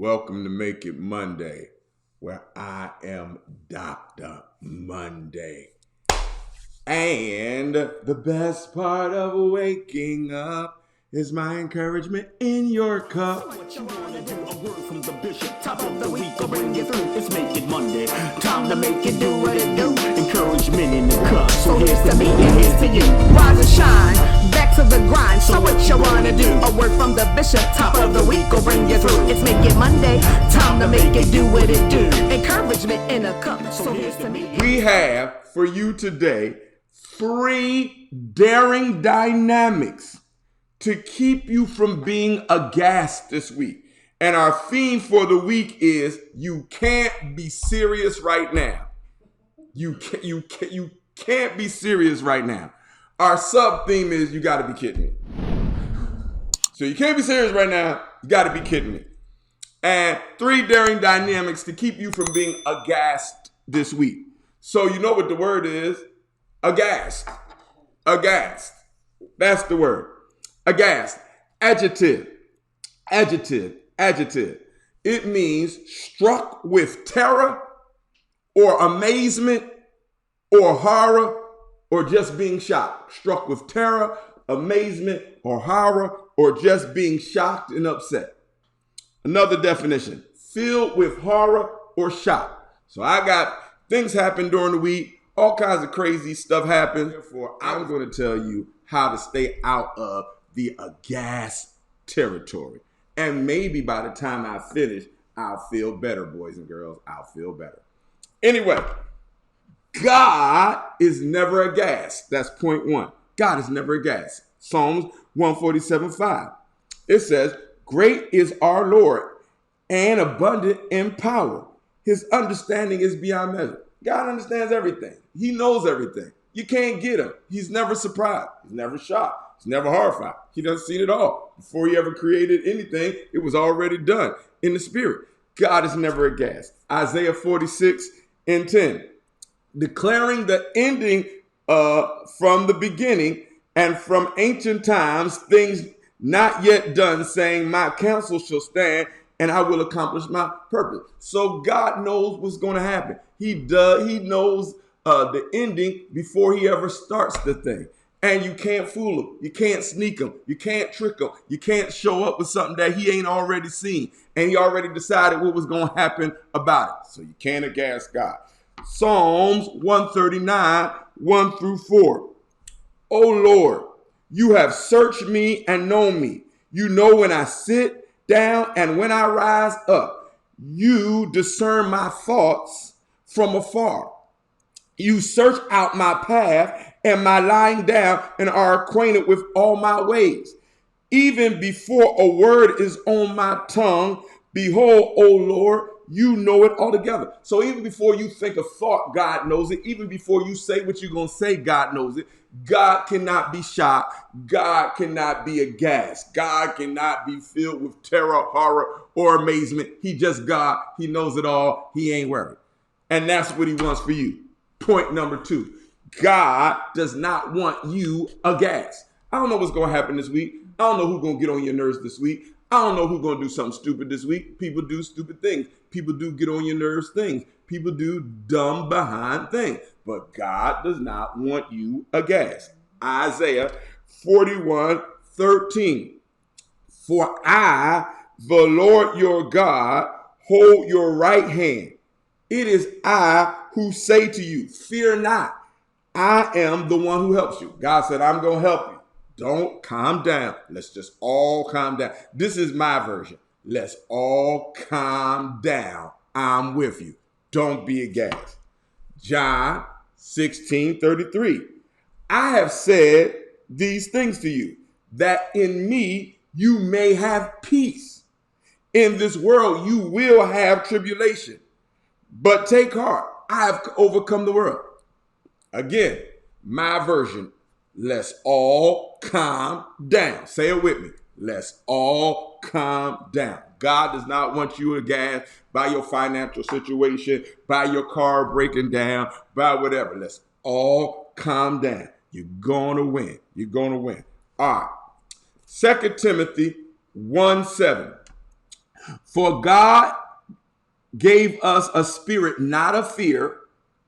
Welcome to Make It Monday, where I am Dr. Monday. And the best part of waking up is my encouragement in your cup. So what you wanna do? A word from the bishop. Top of the week, I'll bring you through. It's Make It Monday. Time to make it do what it do. Encouragement in the cup. So here's to me and here's to you. Rise and shine, back to the grind. So what you wanna do? A word from the bishop. Top of the week, I'll bring you through. It's Make It Monday. Time to make it do what it do. Encouragement in a cup. So here's to me. We have for you today 3 daring dynamics to keep you from being aghast this week. And our theme for the week is you can't be serious right now. You can't be serious right now. Our sub-theme is you got to be kidding me. So you can't be serious right now. You got to be kidding me. And 3 daring dynamics to keep you from being aghast this week. So you know what the word is? Aghast. Aghast. That's the word. Aghast. Adjective. Adjective. Adjective. It means struck with terror or amazement or horror or just being shocked. Struck with terror, amazement, or horror or just being shocked and upset. Another definition. Filled with horror or shock. So I got things happen during the week. All kinds of crazy stuff happens. Therefore, I'm going to tell you how to stay out of the aghast territory. And maybe by the time I finish, I'll feel better, boys and girls. I'll feel better. Anyway, God is never aghast. That's point 1. God is never aghast. Psalms 147:5. It says, "Great is our Lord and abundant in power. His understanding is beyond measure." God understands everything. He knows everything. You can't get him. He's never surprised. He's never shocked. He's never horrified. He doesn't see it all. Before he ever created anything, it was already done in the spirit. God is never aghast. Isaiah 46:10. Declaring the ending from the beginning and from ancient times, things not yet done, saying, "My counsel shall stand and I will accomplish my purpose." So God knows what's going to happen. He knows the ending before he ever starts the thing. And you can't fool him. You can't sneak him. You can't trick him. You can't show up with something that he ain't already seen. And he already decided what was going to happen about it. So you can't aghast God. Psalms 139:1-4. "O Lord, you have searched me and known me. You know when I sit down and when I rise up. You discern my thoughts from afar. You search out my path and my lying down and are acquainted with all my ways. Even before a word is on my tongue, behold, O Lord, you know it altogether." So even before you think a thought, God knows it. Even before you say what you're going to say, God knows it. God cannot be shocked. God cannot be aghast. God cannot be filled with terror, horror, or amazement. He just God. He knows it all. He ain't worried. And that's what he wants for you. Point number 2. God does not want you aghast. I don't know what's going to happen this week. I don't know who's going to get on your nerves this week. I don't know who's going to do something stupid this week. People do stupid things. People do get on your nerves things. People do dumb behind things. But God does not want you aghast. Isaiah 41:13. "For I, the Lord your God, hold your right hand. It is I who say to you, fear not. I am the one who helps you." God said, I'm going to help you. Don't calm down. Let's just all calm down. This is my version. Let's all calm down. I'm with you. Don't be aghast. John 16:33. "I have said these things to you, that in me you may have peace. In this world you will have tribulation. But take heart, I have overcome the world." Again, my version. Let's all calm down. Say it with me. Let's all calm down. God does not want you aghast by your financial situation, by your car breaking down, by whatever. Let's all calm down. You're going to win. You're going to win. All right. 2 Timothy 1:7. For God gave us a spirit not of fear,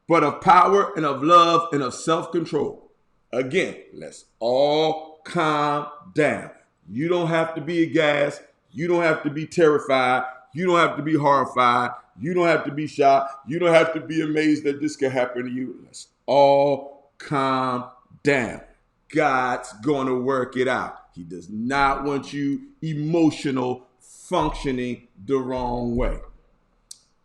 but of power and of love and of self-control. Again, let's all calm down. You don't have to be aghast. You don't have to be terrified. You don't have to be horrified. You don't have to be shocked. You don't have to be amazed that this could happen to you. Let's all calm down. God's going to work it out. He does not want you emotional, functioning the wrong way.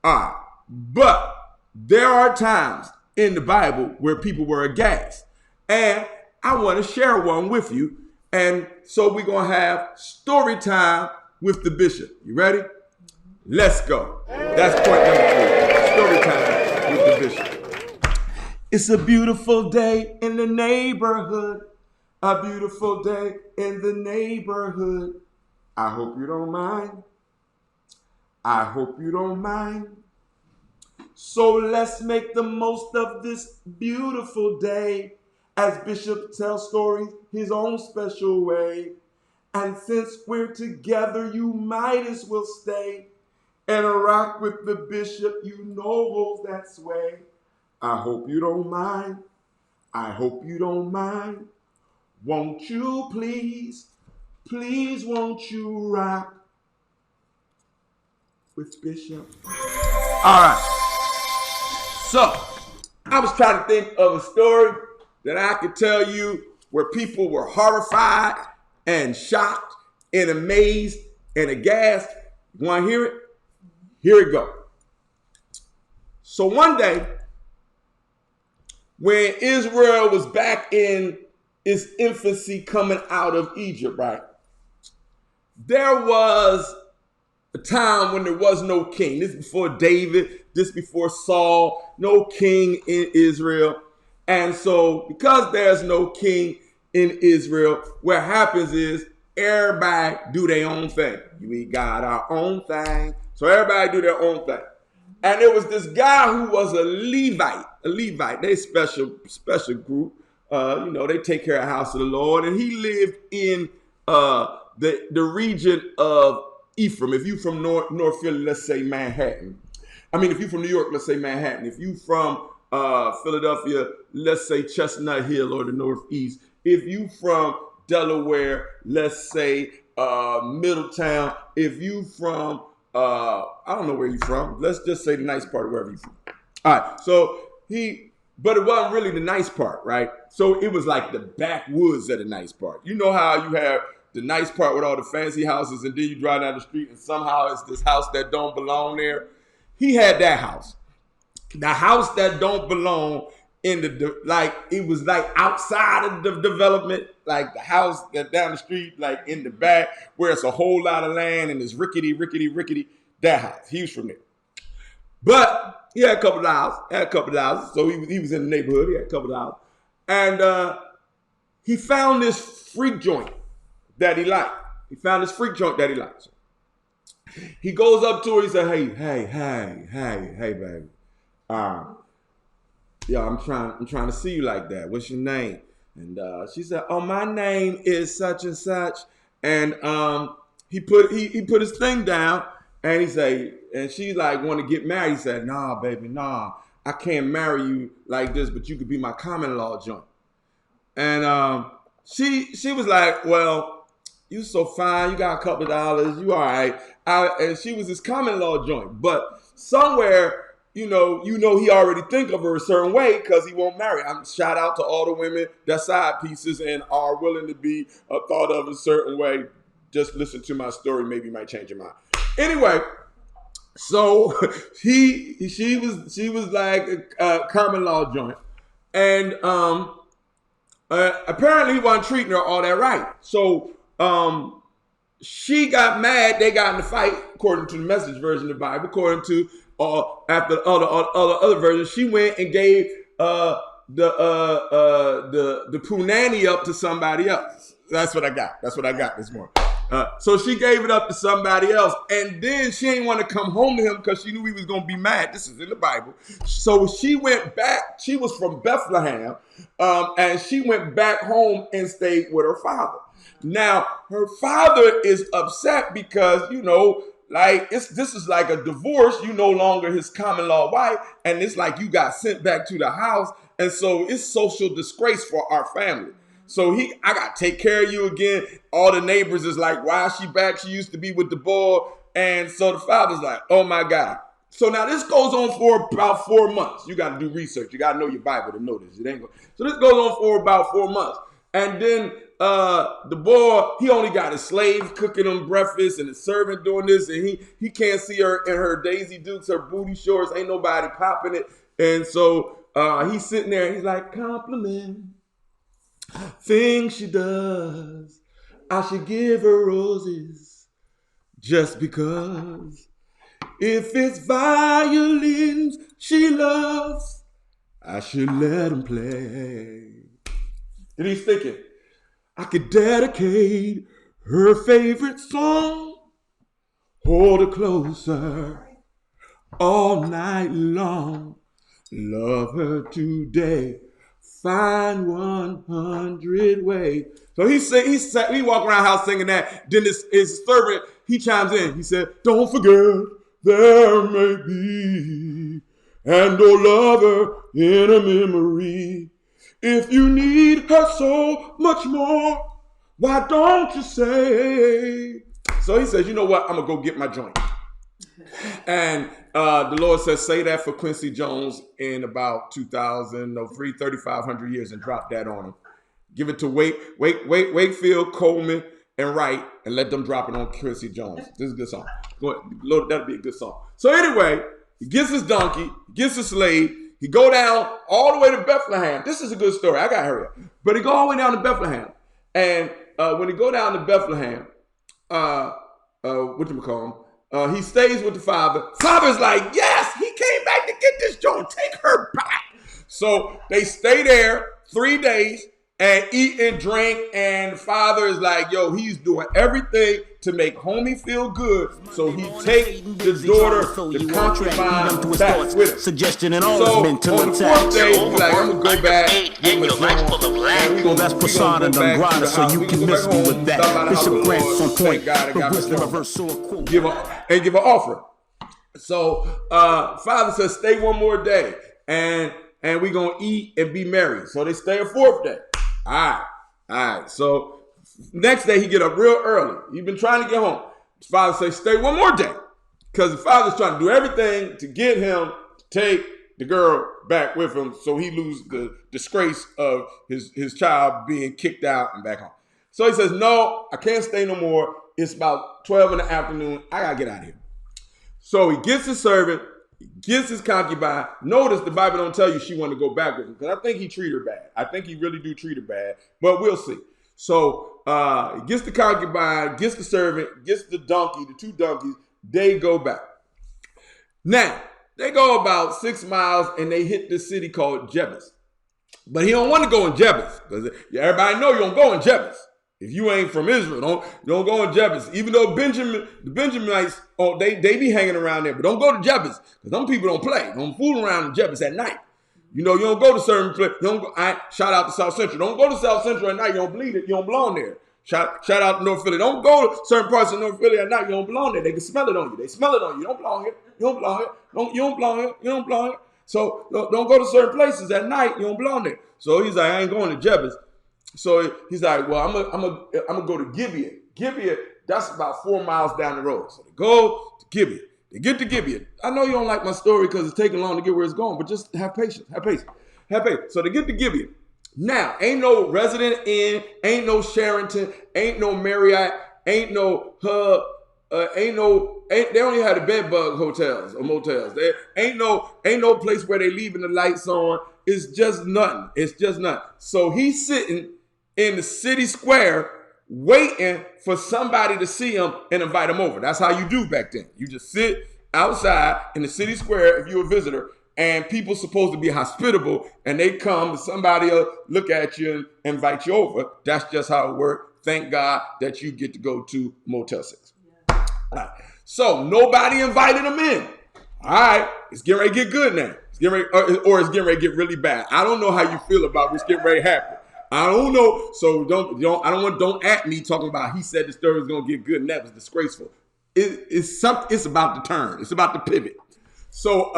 All right. But there are times in the Bible where people were aghast. And I want to share one with you. And so we're going to have story time with the bishop. You ready? Let's go. That's point number 3. Story time with the bishop. It's a beautiful day in the neighborhood. A beautiful day in the neighborhood. I hope you don't mind. I hope you don't mind. So let's make the most of this beautiful day as Bishop tells stories his own special way. And since we're together, you might as well stay and rock with the bishop, you know, holds that sway. I hope you don't mind. I hope you don't mind. Won't you please, please won't you rock with Bishop? All right. So, I was trying to think of a story that I could tell you where people were horrified and shocked and amazed and aghast. You want to hear it? Here it goes. So one day, when Israel was back in its infancy coming out of Egypt, right? There was a time when there was no king. This is before David, this before Saul, no king in Israel. And so because there's no king in Israel, what happens is everybody do their own thing. We got our own thing. So everybody do their own thing. And there was this guy who was a Levite. They special group. They take care of the house of the Lord. And he lived in the region of Ephraim. If you from North Philly, let's say Manhattan. If you from New York, let's say Manhattan. If you from Philadelphia, let's say Chestnut Hill or the Northeast. If you from Delaware, let's say Middletown. If you from, I don't know where you're from. Let's just say the nice part of wherever you're from. All right. So but it wasn't really the nice part, right? So it was like the backwoods of the nice part. You know how you have the nice part with all the fancy houses, and then you drive down the street and somehow it's this house that don't belong there. He had that house. The house that don't belong in it was like outside of the development, like the house that down the street, like in the back, where it's a whole lot of land and it's rickety, that house. He was from there. But he had a couple of dollars. So he was in the neighborhood. He had a couple of dollars. And he found this freak joint that he liked. He goes up to her. He said, hey, baby. I'm trying to see you like that. What's your name? And she said, oh, my name is such and such. And he put his thing down, and he said, and she like want to get married. He said, nah, baby, nah, I can't marry you like this, but you could be my common law joint. And she was like, well, you so fine, you got a couple of dollars, you all right. And she was his common law joint, but somewhere, you know, he already think of her a certain way because he won't marry. Shout out to all the women that side pieces and are willing to be thought of a certain way. Just listen to my story, maybe you might change your mind. Anyway, so she was like a common law joint, and apparently he wasn't treating her all that right. So she got mad. They got in a fight, according to the Message version of the Bible. According to after the other versions, she went and gave the punani up to somebody else. That's what I got this morning. So she gave it up to somebody else, and then she didn't want to come home to him because she knew he was going to be mad. This is in the Bible. So she went back. She was from Bethlehem, and she went back home and stayed with her father. Now, her father is upset because, like this is like a divorce. You no longer his common law wife, and it's like you got sent back to the house, and so it's social disgrace for our family. So I got to take care of you again. All the neighbors is like, why is she back? She used to be with the boy. And so the father's like, oh my God. So now this goes on for about 4 months. You got to do research. You got to know your Bible to know this. It ain't so this goes on for about 4 months. And then the boy, he only got his slave cooking him breakfast and his servant doing this. And he can't see her in her Daisy Dukes, her booty shorts. Ain't nobody popping it. And so he's sitting there and he's like, compliment. Things she does, I should give her roses just because. If it's violins she loves, I should let them play. And he's thinking, I could dedicate her favorite song, hold her closer all night long, love her today. Find 100 ways. So he walk around the house singing that. Then his servant, he chimes in. He said, don't forget there may be an old lover in a memory. If you need her so much more, why don't you say? So he says, you know what? I'm going to go get my joint. And the Lord says, say that for Quincy Jones in about 3,500 years and drop that on him. Give it to Wakefield, Coleman, and Wright, and let them drop it on Quincy Jones. This is a good song. Go ahead. Lord, that'll be a good song. So anyway, he gets his donkey, gets his slave. He go down all the way to Bethlehem. This is a good story. I got to hurry up. But he go all the way down to Bethlehem. And when he go down to Bethlehem, he stays with the father. Father's like, yes, he came back to get this joint. Take her back. So they stay there 3 days and eat and drink. And the father is like, yo, he's doing everything to make homie feel good. So he takes the daughter, the concubine, back with him. Suggestion and all So mental on the attack. 4th day, he's like, I'm going to go back. Give him a joint. Well, that's Poseidon and Grana, so you can miss me with that. Bishop Grant's on point. But wisdom reverse so a quote. Give an offering. So father says, stay 1 more day. And we're going to eat and be merry. So they stay a 4th day. All right. So next day, he get up real early. He's been trying to get home. His father says, stay 1 more day. Because the father's trying to do everything to get him to take the girl back with him so he loses the disgrace of his child being kicked out and back home. So he says, no, I can't stay no more. It's about 12 in the afternoon. I got to get out of here. So he gets his servant, he gets his concubine. Notice the Bible don't tell you she wanted to go back with him because I think he treat her bad. I think he really do treat her bad, but we'll see. So he gets the concubine, gets the servant, gets the donkey, the 2 donkeys. They go back. Now, they go about 6 miles and they hit this city called Jebus. But he don't want to go in Jebus because everybody know you don't go in Jebus. If you ain't from Israel, don't go in Jebus. Even though the Benjamites, they be hanging around there, but don't go to Jebus because them people don't play. Don't fool around in Jebus at night. You know, you don't go to certain places. Shout out to South Central. Don't go to South Central at night. You don't bleed it. You don't belong there. Shout out to North Philly. Don't go to certain parts of North Philly at night. You don't belong there. They can smell it on you. They smell it on you. You don't belong here. You don't belong here. You don't belong here. You don't belong here. So don't go to certain places at night. You don't belong there. So he's like, I ain't going to Jebus. So he's like, well, I'm gonna go to Gibeah. Gibeah, that's about 4 miles down the road. So they go to Gibeah. They get to Gibeah. I know you don't like my story because it's taking long to get where it's going, but just have patience. Have patience. Have patience. So they get to Gibeah. Now, ain't no Resident Inn, ain't no Sheraton, ain't no Marriott, ain't no Hub, they only had the bed bug hotels or motels. There ain't no place where they leaving the lights on. It's just nothing. It's just nothing. So he's sitting in the city square waiting for somebody to see him and invite him over. That's how you do back then. You just sit outside in the city square if you're a visitor, and people supposed to be hospitable, and they come, somebody will look at you and invite you over. That's just how it worked. Thank God that you get to go to Motel 6. Yeah. All right. So nobody invited him in. All right, it's getting ready to get good now. It's getting ready, or it's getting ready to get really bad. I don't know how you feel about what's getting ready to happen. I don't know. So don't at me talking about he said the story was gonna get good and that was disgraceful. It's about to turn. It's about to pivot. So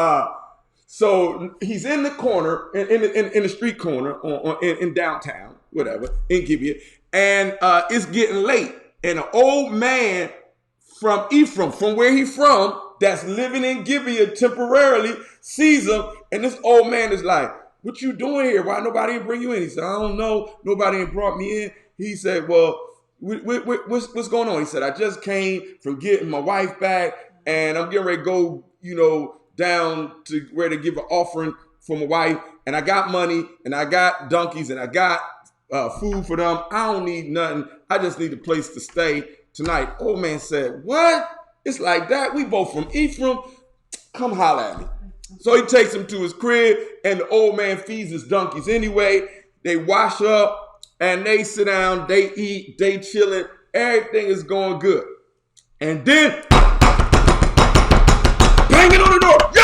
he's in the corner, in the street corner, in downtown, whatever, in Gibeah, and it's getting late, and an old man from Ephraim, from where he's from, that's living in Gibeah temporarily, sees him, and this old man is like, "What you doing here? Why nobody didn't bring you in?" He said, "I don't know. Nobody ain't brought me in." He said, "Well, what's going on?" He said, "I just came from getting my wife back, and I'm getting ready to go, down to where to give an offering for my wife, and I got money, and I got donkeys, and I got food for them. I don't need nothing. I just need a place to stay tonight." Old man said, "What? It's like that? We both from Ephraim? Come holler at me." So he takes him to his crib, and the old man feeds his donkeys anyway. They wash up, and they sit down, they eat, they chilling. Everything is going good. And then, banging on the door. Yo.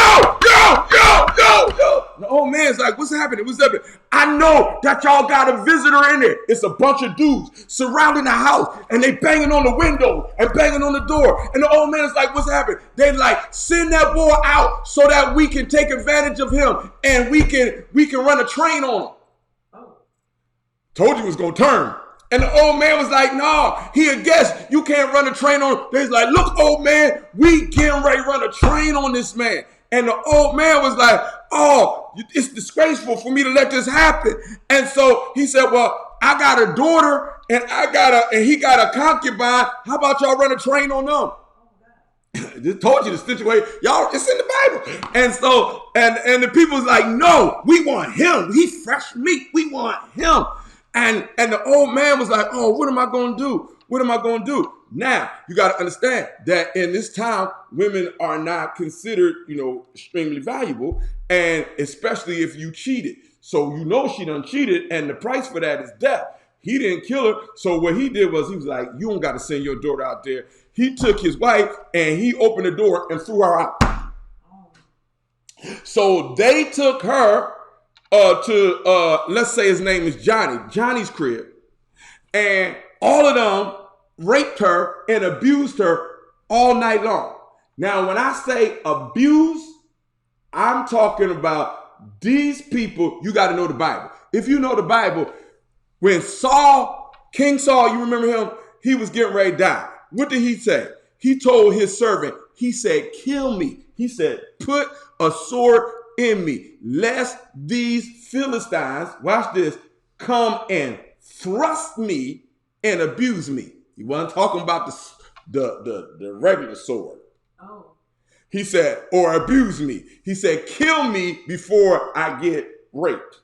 The old man's like, "What's happening? What's happening?" "I know that y'all got a visitor in there. It's a bunch of dudes surrounding the house, and they banging on the window and banging on the door." And the old man is like, "What's happening?" They like, "Send that boy out so that we can take advantage of him and we can run a train on him." Oh. Told you it was gonna turn. And the old man was like, "No, he a guest. You can't run a train on him." They's like, "Look, old man, we getting ready to run a train on this man." And the old man was like, "Oh, it's disgraceful for me to let this happen." And so he said, "Well, I got a daughter and he got a concubine. How about y'all run a train on them?" Just told you the situation. Y'all, it's in the Bible. And so, and the people was like, "No, we want him. He's fresh meat. We want him." And the old man was like, "Oh, what am I going to do? What am I going to do?" Now, you got to understand that in this town, women are not considered, extremely valuable, and especially if you cheated. So she done cheated, and the price for that is death. He didn't kill her, so what he did was he was like, "You don't got to send your daughter out there." He took his wife, and he opened the door and threw her out. So they took her to, let's say his name is Johnny's crib, and all of them raped her and abused her all night long. Now, when I say abuse, I'm talking about these people. You got to know the Bible. If you know the Bible, when King Saul, you remember him? He was getting ready to die. What did he say? He told his servant, he said, "Kill me." He said, "Put a sword in me, lest these Philistines," watch this, "come and thrust me and abuse me." He wasn't talking about the regular sword. Oh. He said, "or abuse me." He said, "Kill me before I get raped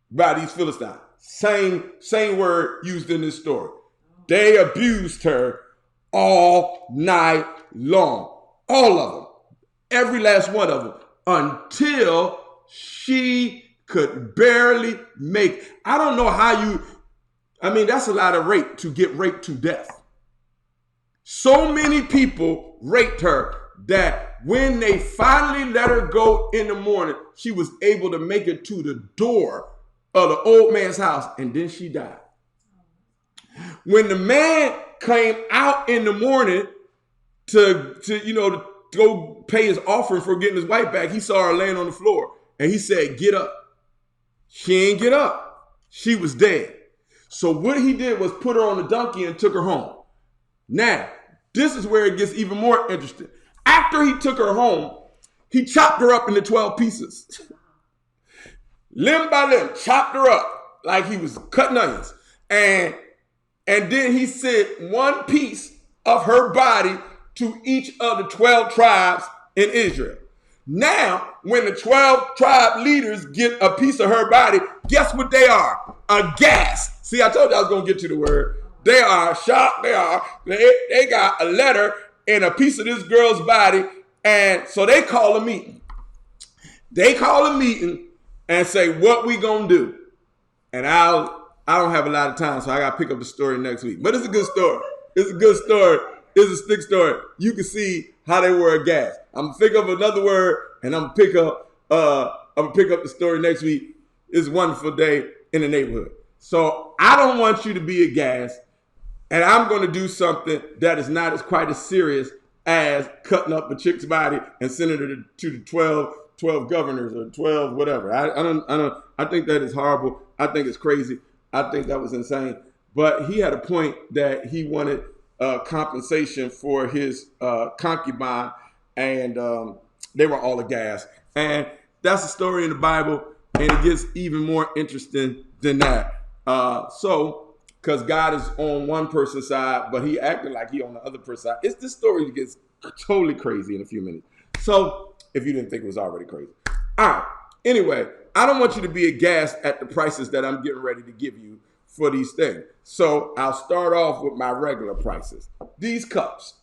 by these Philistines." Same word used in this story. They abused her all night long. All of them. Every last one of them. Until she could barely make. I don't know how that's a lot of rape to get raped to death. So many people raped her that when they finally let her go in the morning, she was able to make it to the door of the old man's house, and then she died. When the man came out in the morning to go pay his offering for getting his wife back, he saw her laying on the floor, and he said, "Get up." She ain't get up. She was dead. So what he did was put her on the donkey and took her home. Now, this is where it gets even more interesting. After he took her home, he chopped her up into 12 pieces. Limb by limb, chopped her up like he was cutting onions. And then he sent one piece of her body to each of the 12 tribes in Israel. Now, when the 12 tribe leaders get a piece of her body, guess what they are? Aghast. See, I told you I was going to get to the word. They are shocked. They got a letter and a piece of this girl's body, and so they call a meeting. They call a meeting and say, "What we going to do?" And I don't have a lot of time, so I got to pick up the story next week. But it's a good story. It's a good story. It's a stick story. You can see how they were aghast. I'm gonna pick up another word, and I'm gonna pick up the story next week. It's a wonderful day in the neighborhood. So I don't want you to be aghast. And I'm going to do something that is not as quite as serious as cutting up a chick's body and sending her to the 12 governors or 12 whatever. I think that is horrible. I think it's crazy. I think that was insane. But he had a point that he wanted compensation for his concubine, and they were all aghast. And that's a story in the Bible, and it gets even more interesting than that. Because God is on one person's side, but he acting like he on the other person's side. This story that gets totally crazy in a few minutes. So, if you didn't think it was already crazy. All right. Anyway, I don't want you to be aghast at the prices that I'm getting ready to give you for these things. So, I'll start off with my regular prices. These cups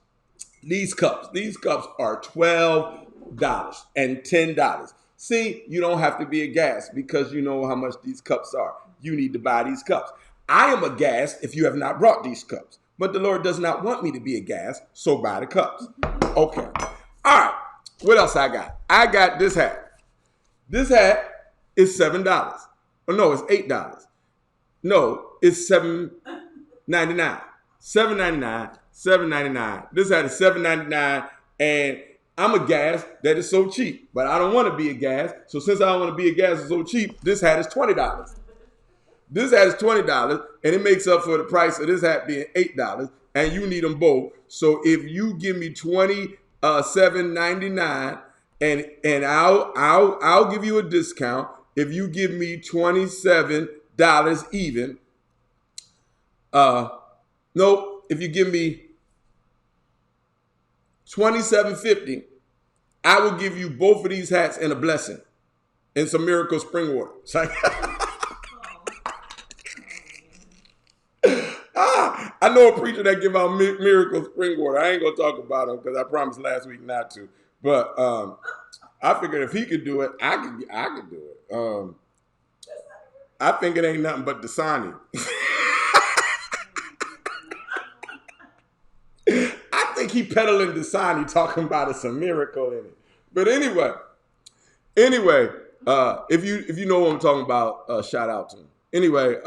are $12 and $10. See, you don't have to be aghast because you know how much these cups are. You need to buy these cups. I am aghast if you have not brought these cups. But the Lord does not want me to be aghast, so buy the cups. Okay. All right. What else I got? I got this hat. This hat is $7. Oh, no, it's $8. No, it's $7.99. $7.99. This hat is $7.99, and I'm aghast that it's so cheap. But I don't want to be aghast. So since I don't want to be aghast it's so cheap, this hat is $20. This hat is $20, and it makes up for the price of this hat being $8, and you need them both. So if you give me $27.99, and I'll give you a discount. If you give me $27 even, if you give me $27.50, I will give you both of these hats and a blessing and some Miracle Spring Water. I know a preacher that give out Miracle Spring Water. I ain't gonna talk about him because I promised last week not to. But I figured if he could do it, I could do it. I think it ain't nothing but Dissuade. I think he peddling Dissuade, talking about it's a miracle in it. But anyway, if you know what I'm talking about, shout out to him. Anyway,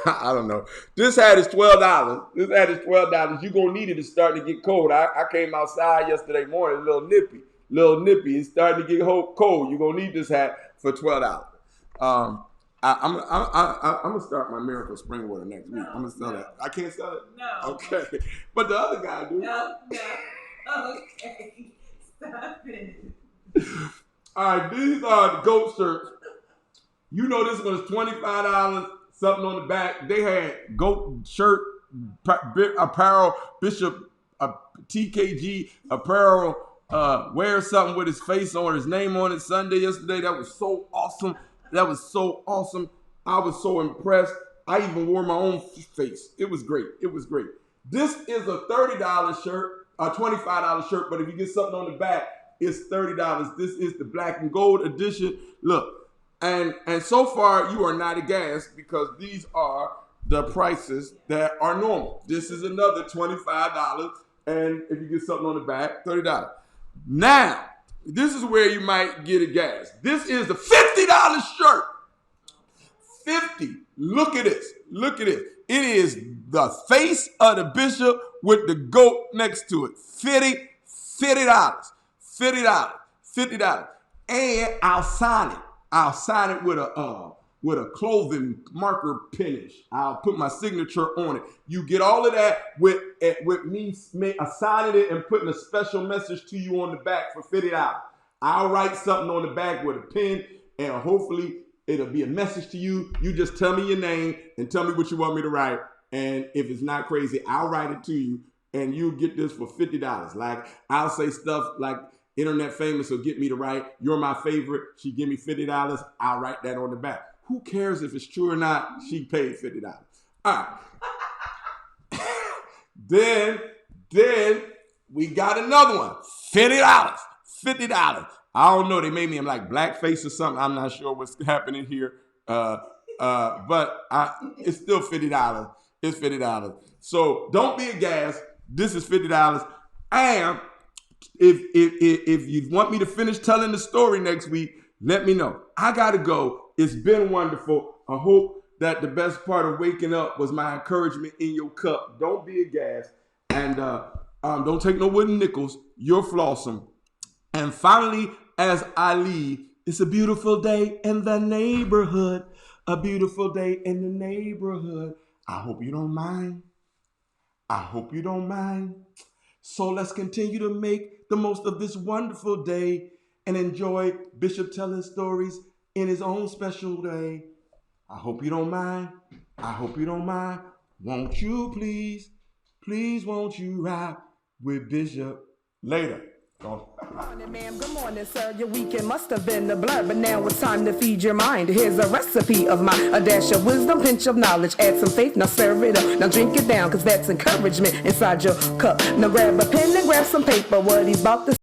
I don't know. This hat is $12. You're going to need it. It's starting to get cold. I came outside yesterday morning, a little nippy. It's starting to get cold. You're going to need this hat for $12. I'm going to start my Miracle Spring Water next week. I'm going to sell that. I can't sell it? No. Okay. But the other guy do. No. Okay. Stop it. All right. These are the GOAT shirts. You know this one is $25. Something on the back. They had GOAT shirt, apparel, Bishop TKG apparel, wear something with his face on, his name on it Sunday yesterday. That was so awesome. I was so impressed. I even wore my own face. It was great. This is a $30 shirt, a $25 shirt, but if you get something on the back, it's $30. This is the black and gold edition. Look. And so far, you are not aghast because these are the prices that are normal. This is another $25, and if you get something on the back, $30. Now, this is where you might get aghast. This is the $50 shirt. $50. Look at this. It is the face of the bishop with the goat next to it. $50. And I'll sign it. I'll sign it with a clothing marker finish. I'll put my signature on it. You get all of that with me signing it and putting a special message to you on the back for $50. I'll write something on the back with a pen, and hopefully it'll be a message to you. You just tell me your name and tell me what you want me to write. And if it's not crazy, I'll write it to you, and you'll get this for $50. Like, I'll say stuff like, Internet famous will get me to write, "You're my favorite." She give me $50. I'll write that on the back. Who cares if it's true or not? She paid $50. All right. Then we got another one. $50. I don't know. They made me like blackface or something. I'm not sure what's happening here. But it's still $50. It's $50. So don't be aghast. This is $50. And if you want me to finish telling the story next week, let me know. I gotta go. It's been wonderful. I hope that the best part of waking up was my encouragement in your cup. Don't be aghast. And don't take no wooden nickels. You're flawsome. And finally, as I leave, it's a beautiful day in the neighborhood. A beautiful day in the neighborhood. I hope you don't mind. I hope you don't mind. So let's continue to make the most of this wonderful day and enjoy Bishop telling stories in his own special way. I hope you don't mind. I hope you don't mind. Won't you please, please won't you ride with Bishop? Later. Go. Good morning, ma'am. Good morning, sir. Your weekend must have been a blur, but now it's time to feed your mind. Here's a recipe of mine. A dash of wisdom, pinch of knowledge, add some faith, now serve it up. Now drink it down, cause that's encouragement inside your cup. Now grab a pen and grab some paper. What he's about to